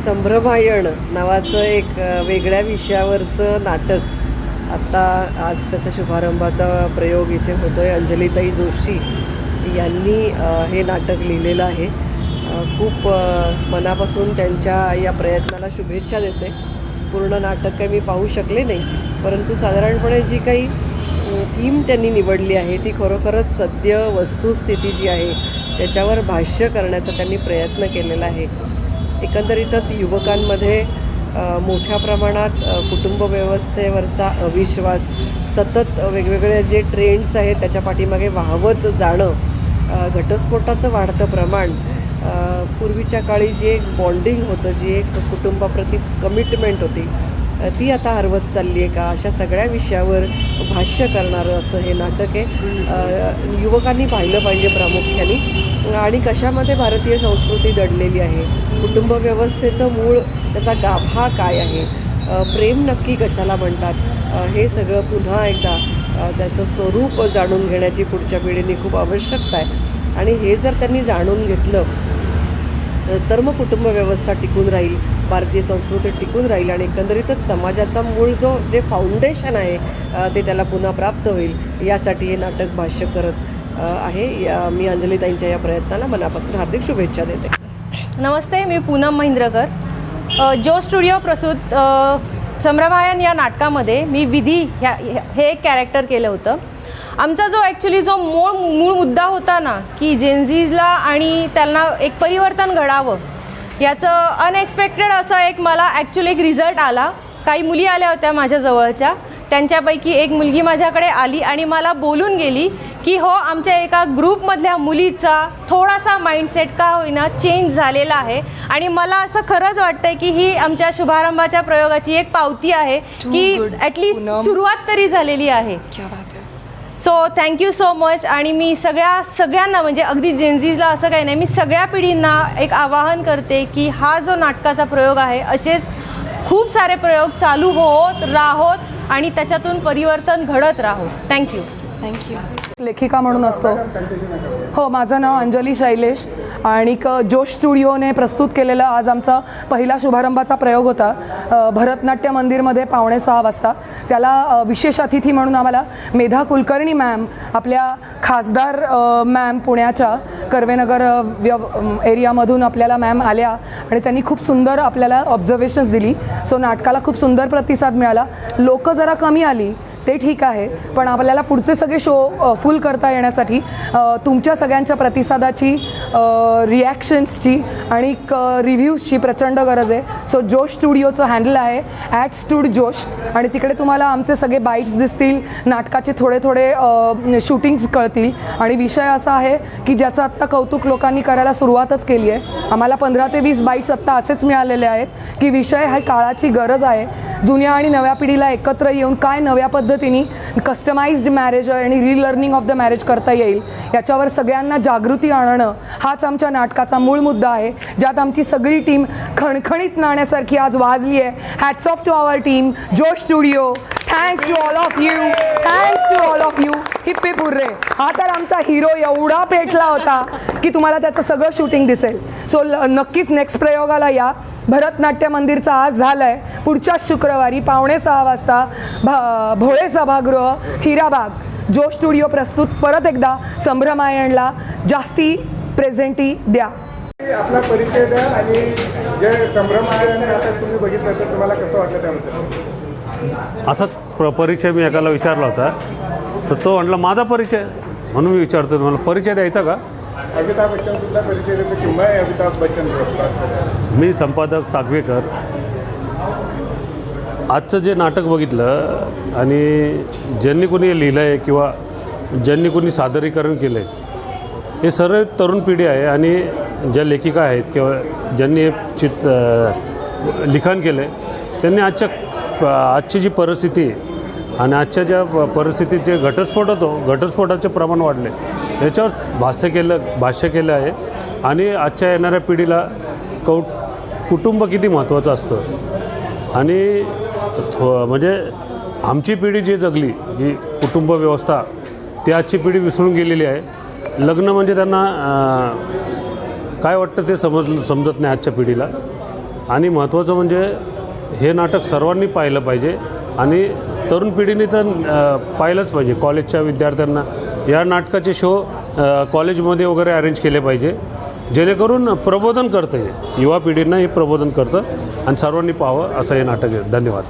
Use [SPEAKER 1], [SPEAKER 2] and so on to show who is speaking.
[SPEAKER 1] संभ्रमायण नावाचं एक वेगळ्या विषयावरचं नाटक आत्ता आज त्याचा शुभारंभाचा प्रयोग इथे होतो आहे. अंजलीताई जोशी यांनी हे नाटक लिहिलेलं आहे. खूप मनापासून त्यांच्या या प्रयत्नाला शुभेच्छा देते. पूर्ण नाटक काही मी पाहू शकले नाही, परंतु साधारणपणे जी काही थीम त्यांनी निवडली आहे ती खरोखरच सद्य वस्तुस्थिती जी आहे त्याच्यावर भाष्य करण्याचा त्यांनी प्रयत्न केलेला आहे. एकंदरीतच युवकांमध्ये मोठ्या प्रमाणात कुटुंब व्यवस्थेवरचा अविश्वास, सतत वेगवेगळे जे ट्रेंड्स आहेत त्याच्या पाठीमागे वाहवत जाणं, घटस्फोटाचं वाढतं प्रमाण, पूर्वीच्या काळी जे एक बॉन्डिंग होतं, जी एक कुटुंबाप्रती कमिटमेंट होती ती आता हरवत चालली आहे का, अशा सगळ्या विषयावर भाष्य करणारं असं हे नाटक आहे. युवकांनी पाहिलं पाहिजे प्रामुख्याने. आणि कशामध्ये भारतीय संस्कृती दडलेली आहे, कुटुंब व्यवस्थेचं मूळ त्याचा गाभा काय आहे, प्रेम नक्की कशाला म्हणतात, हे सगळं पुन्हा एकदा त्याचं स्वरूप जाणून घेण्याची पुढच्या पिढीने खूप आवश्यकता आहे. आणि हे जर त्यांनी जाणून घेतलं तर मग कुटुंब व्यवस्था टिकून राहील, भारतीय संस्कृती टिकून राहील आणि एकंदरीतच समाजाचा मूळ जे फाउंडेशन आहे ते त्याला पुन्हा प्राप्त होईल. यासाठी हे नाटक भाष्य करत आहे. मी अंजलीताईंच्या या प्रयत्नाला मनापासून हार्दिक शुभेच्छा देते.
[SPEAKER 2] नमस्ते, मी पूनम महेंद्रकर. जो स्टुडिओ प्रस्तुत संभ्रमायण या नाटकामध्ये मी विधी हे एक कॅरेक्टर केलं होतं. आमचा जो मूळ मुद्दा होता ना, की जेनझीजला आणि त्यांना एक परिवर्तन घडावं, याचं अनएक्सपेक्टेड असं मला एक रिझल्ट आला. काही मुली आल्या होत्या माझ्या जवळच्या, त्यांच्यापैकी एक मुलगी माझ्याकडे आली आणि मला बोलून गेली की हो, आमच्या एका ग्रुपमधल्या मुलीचा थोडासा माइंडसेट का होईना चेंज झालेला आहे. आणि मला असं खरंच वाटतंय की ही आमच्या शुभारंभाच्या प्रयोगाची एक पावती आहे की ॲटलिस्ट सुरुवात तरी झालेली आहे. So thank you so much. आणि मी सगळ्यांना म्हणजे अगदी जेनझीजला असं काही नाही, मी सगळ्या पिढींना एक आवाहन करते की हा जो नाटकाचा प्रयोग आहे असेच खूप सारे प्रयोग चालू होत राहोत आणि त्याच्यातून परिवर्तन घडत राहोत. थँक्यू.
[SPEAKER 3] लेखिका म्हणून असतो. हो, माझं नाव अंजली शैलेश आणि जोश स्टुडिओने प्रस्तुत केलेला आज आमचा पहिला शुभारंभाचा प्रयोग होता भरतनाट्य मंदिरमध्ये 5:45 वाजता. त्याला विशेष अतिथी म्हणून आम्हाला मेधा कुलकर्णी मॅम, आपल्या खासदार मॅम पुण्याच्या कर्वेनगर एरियामधून आपल्याला मॅम आल्या आणि त्यांनी खूप सुंदर आपल्याला ऑब्झर्वेशन्स दिली. सो नाटकाला खूप सुंदर प्रतिसाद मिळाला. लोकं जरा कमी आली ते ठीक आहे, पण आपल्याला पुढचे सगळे शो फुल करता येण्यासाठी तुमच्या सगळ्यांच्या प्रतिसादाची, रिॲक्शन्सची आणि रिव्ह्यूजची प्रचंड गरज आहे. सो जोश स्टुडिओचं हँडल आहे @studjosh आणि तिकडे तुम्हाला आमचे सगळे बाईट्स दिसतील, नाटकाचे थोडे शूटिंग्स कळतील. आणि विषय असा आहे की ज्याचं आत्ता कौतुक लोकांनी करायला सुरुवातच केली आहे. आम्हाला 15 ते 20 बाईट्स आत्ता असेच मिळालेले आहेत की विषय हा काळाची गरज आहे. जुन्या आणि नव्या पिढीला एकत्र येऊन काय नव्या पद्धतीने कस्टमाइज्ड मॅरेज आणि रिलर्निंग ऑफ द मॅरेज करता येईल याच्यावर सगळ्यांना जागृती आणणं हाच आमच्या नाटकाचा मूळ मुद्दा आहे, ज्यात आमची सगळी टीम खणखणीत नाण्यासारखी आज वाजली आहे. Hats off to our team, Josh studio. Thanks to all of you, thanks to all of you. Hip hip hurray. हा तर आमचा हिरो एवढा पेटला होता की तुम्हाला त्याचं सगळं शूटिंग दिसेल. सो नक्कीच नेक्स्ट प्रयोगाला या. भरतनाट्य मंदिरचा आज झालं आहे. पुढच्याच शुक्रवारी 5:45 वाजता भोळे सभागृह, हिराबाग. जोश स्टुडिओ प्रस्तुत परत एकदा संभ्रमायणला जास्ती प्रेझेंटी द्या.
[SPEAKER 4] आपला परिचय द्या आणि जे संभ्रमायण नाटक तुम्ही बघितलं तर तुम्हाला कसं वाटलं त्याबद्दल?
[SPEAKER 5] असाच परिचय मी एकाला विचारला होता, तर तो म्हटला माझा परिचय, म्हणून मी विचारतो तुम्हाला परिचय द्यायचा का.
[SPEAKER 4] अमिताभ बच्चन सुद्धा परिचय देतो किंवा अमिताभ बच्चन.
[SPEAKER 5] मी संपादक सागवेकर. आजचं जे नाटक बघितलं आणि ज्यांनी कोणी लिहिलं आहे किंवा ज्यांनी कोणी सादरीकरण केलं आहे हे सर्व तरुण पिढी आहे. आणि ज्या लेखिका आहेत किंवा ज्यांनी हे लिखाण केलं आहे त्यांनी आजची जी परिस्थिती आहे आणि आजच्या ज्या परिस्थितीत जे घटस्फोट होतो, घटस्फोटाचे प्रमाण वाढले याच्यावर भाष्य केलं आहे. आणि आजच्या येणाऱ्या पिढीला कुटुंब किती महत्त्वाचं असतं आणि म्हणजे आमची पिढी जी जगली, जी कुटुंब व्यवस्था, ती आजची पिढी विसरून गेलेली आहे. लग्न म्हणजे त्यांना काय वाटतं ते समजत नाही आजच्या पिढीला. आणि महत्त्वाचं म्हणजे हे नाटक सर्वांनी पाहिलं पाहिजे आणि तरुण पिढीने तर पाहिलंच पाहिजे. कॉलेजच्या विद्यार्थ्यांना या नाटकाचे शो कॉलेजमध्ये वगैरे अरेंज केले पाहिजे, जेणेकरून प्रबोधन करतं, हे युवा पिढींना हे प्रबोधन करतं आणि सर्वांनी पाहावं असं हे नाटक आहे. धन्यवाद.